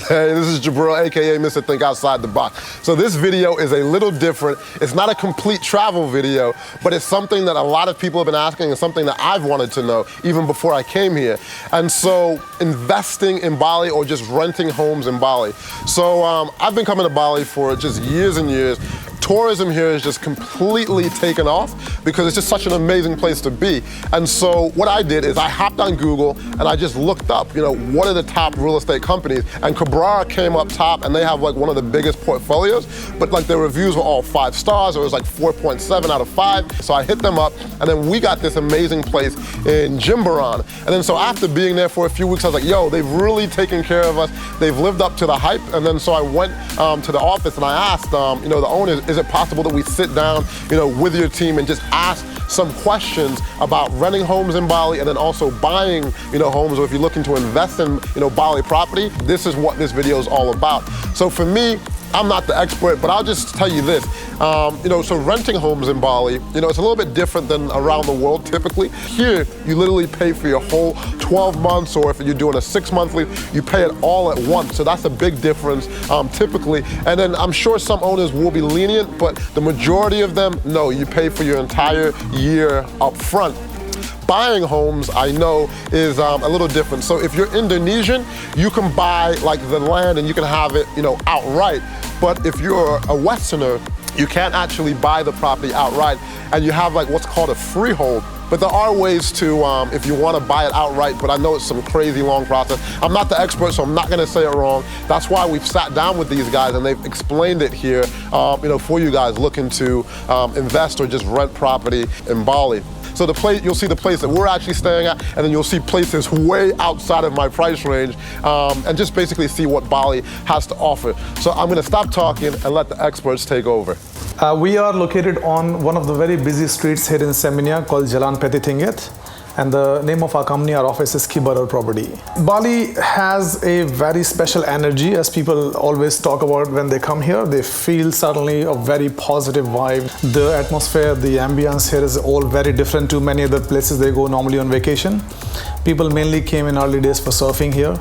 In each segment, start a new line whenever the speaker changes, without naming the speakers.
Hey, this is Kibarer, aka Mr. Think Outside the Box. So this video is a little different. It's not a complete travel video, but it's something that a lot of people have been asking and something that I've wanted to know even before I came here. And so investing in Bali or just renting homes in Bali. So I've been coming to Bali for just years and years. Tourism here is just completely taken off because it's just such an amazing place to be. And so what I did is I hopped on Google and I just looked up, what are the top real estate companies? And Kibarer came up top and they have like one of the biggest portfolios, but like their reviews were all 5 stars. It was like 4.7 out of 5. So I hit them up and then we got this amazing place in Kibarer. And then so after being there for a few weeks, I was like, yo, they've really taken care of us. They've lived up to the hype. And then so I went to the office and I asked, the owners, is it possible that we sit down, with your team and just ask some questions about renting homes in Bali and then also buying, homes, or if you're looking to invest in, Bali property, this is what this video is all about. So for me, I'm not the expert, but I'll just tell you this. So renting homes in Bali, it's a little bit different than around the world typically. Here, you literally pay for your whole 12 months, or if you're doing a 6-month lease, you pay it all at once. So that's a big difference typically. And then I'm sure some owners will be lenient, but the majority of them, no, you pay for your entire year up front. Buying homes, I know, is a little different. So if you're Indonesian, you can buy like the land and you can have it, outright. But if you're a Westerner, you can't actually buy the property outright, and you have like what's called a freehold. But there are ways to, if you want to buy it outright, but I know it's some crazy long process. I'm not the expert, so I'm not going to say it wrong. That's why we've sat down with these guys and they've explained it here, for you guys looking to invest or just rent property in Bali. So the place, you'll see the place that we're actually staying at, and then you'll see places way outside of my price range, and just basically see what Bali has to offer. So I'm gonna stop talking and let the experts take over.
We are located on one of the very busy streets here in Seminyak called Jalan Petitingit. And the name of our company, our office is Kibarer Property. Bali has a very special energy, as people always talk about when they come here. They feel certainly a very positive vibe. The atmosphere, the ambience here is all very different to many other places they go normally on vacation. People mainly came in early days for surfing here,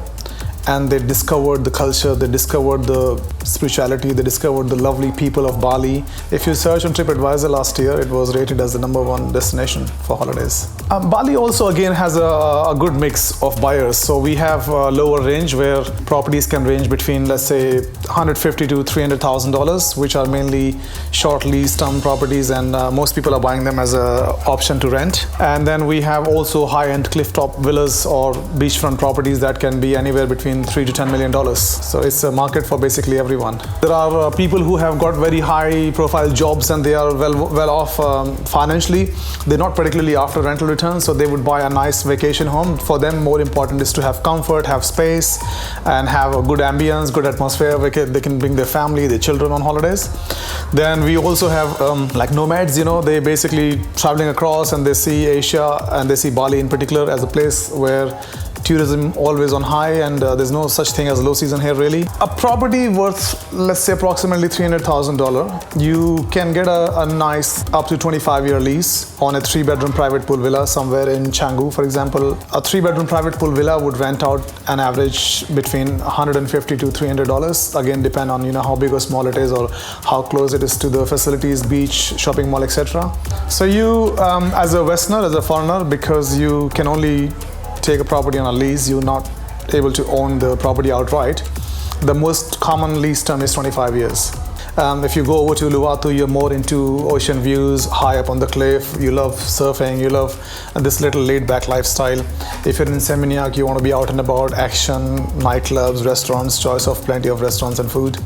and they discovered the culture, they discovered the spirituality, they discovered the lovely people of Bali. If you search on TripAdvisor last year, it was rated as the #1 destination for holidays. Bali also again has a good mix of buyers. So we have a lower range where properties can range between, let's say, $150,000 to $300,000, which are mainly short lease term properties, and most people are buying them as an option to rent. And then we have also high-end cliff-top villas or beachfront properties that can be anywhere between $3 to $10 million. So it's a market for basically everyone. There are people who have got very high-profile jobs and they are well off financially. They're not particularly after rental returns, so they would buy a nice vacation home. For them, more important is to have comfort, have space, and have a good ambience, good atmosphere. They can bring their family, their children on holidays. Then we also have like nomads. They basically traveling across and they see Asia and they see Bali in particular as a place where tourism always on high, and there's no such thing as low season here really. A property worth, let's say, approximately $300,000, you can get a nice up to 25-year lease on a 3-bedroom private pool villa somewhere in Canggu, for example. A 3-bedroom private pool villa would rent out an average between $150 to $300. Again, depend on how big or small it is or how close it is to the facilities, beach, shopping mall, etc. So you, as a Westerner, as a foreigner, because you can only take a property on a lease, you're not able to own the property outright. The most common lease term is 25 years. If you go over to Uluwatu, you're more into ocean views, high up on the cliff. You love surfing, you love this little laid-back lifestyle. If you're in Seminyak, you want to be out and about, action, nightclubs, restaurants, choice of plenty of restaurants and food.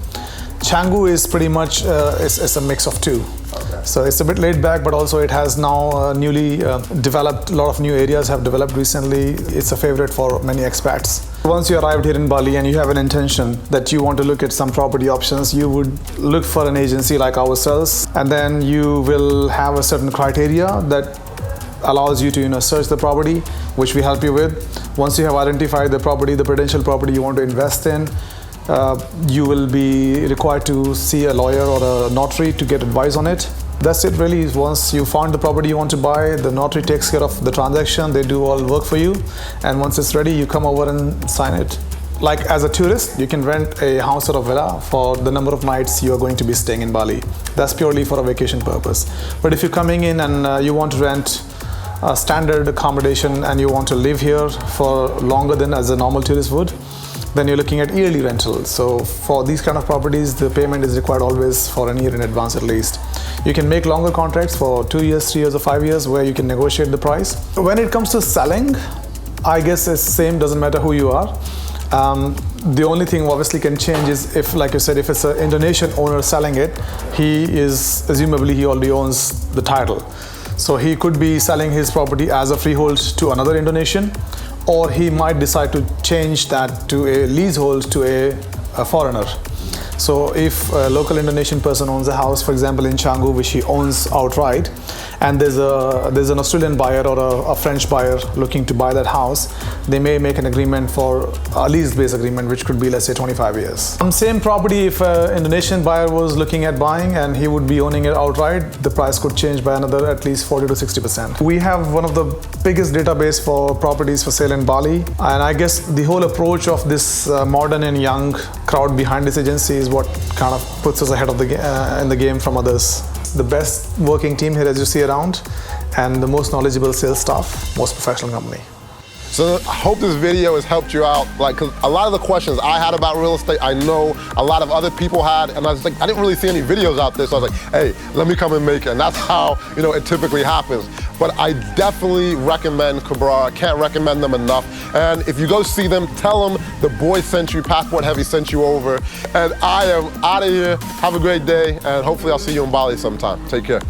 Canggu is pretty much it's a mix of two. Okay. So it's a bit laid back, but also it has now newly developed. A lot of new areas have developed recently. It's a favorite for many expats. Once you arrived here in Bali and you have an intention that you want to look at some property options, you would look for an agency like ourselves, and then you will have a certain criteria that allows you to search the property, which we help you with. Once you have identified the property, the potential property you want to invest in, you will be required to see a lawyer or a notary to get advice on it. That's it really. Once you found the property you want to buy, the notary takes care of the transaction, they do all work for you, and once it's ready, you come over and sign it. like as a tourist, you can rent a house or a villa for the number of nights you are going to be staying in Bali. That's purely for a vacation purpose. But if you're coming in and you want to rent a standard accommodation and you want to live here for longer than as a normal tourist would, then you're looking at yearly rentals. So for these kind of properties, the payment is required always for a year in advance at least. You can make longer contracts for 2 years, 3 years or 5 years where you can negotiate the price. When it comes to selling, I guess it's same, doesn't matter who you are. The only thing obviously can change is if, like you said, if it's an Indonesian owner selling it, he already owns the title. So he could be selling his property as a freehold to another Indonesian, or he might decide to change that to a leasehold to a foreigner. So if a local Indonesian person owns a house, for example in Canggu, which he owns outright, and there's an Australian buyer or a French buyer looking to buy that house, they may make an agreement for a lease-based agreement, which could be, let's say, 25 years. Same property, if an Indonesian buyer was looking at buying and he would be owning it outright, the price could change by another at least 40 to 60%. We have one of the biggest database for properties for sale in Bali, and I guess the whole approach of this modern and young crowd behind this agency is what kind of puts us ahead of in the game from others. The best working team here as you see around, and the most knowledgeable sales staff, most professional company.
So I hope this video has helped you out. Like, 'cause a lot of the questions I had about real estate, I know a lot of other people had, and I was like, I didn't really see any videos out there, so I was like, hey, let me come and make it. And that's how, it typically happens. But I definitely recommend Kibarer. I can't recommend them enough. And if you go see them, tell them the boy sent you, Passport Heavy sent you over. And I am out of here. Have a great day, and hopefully I'll see you in Bali sometime. Take care.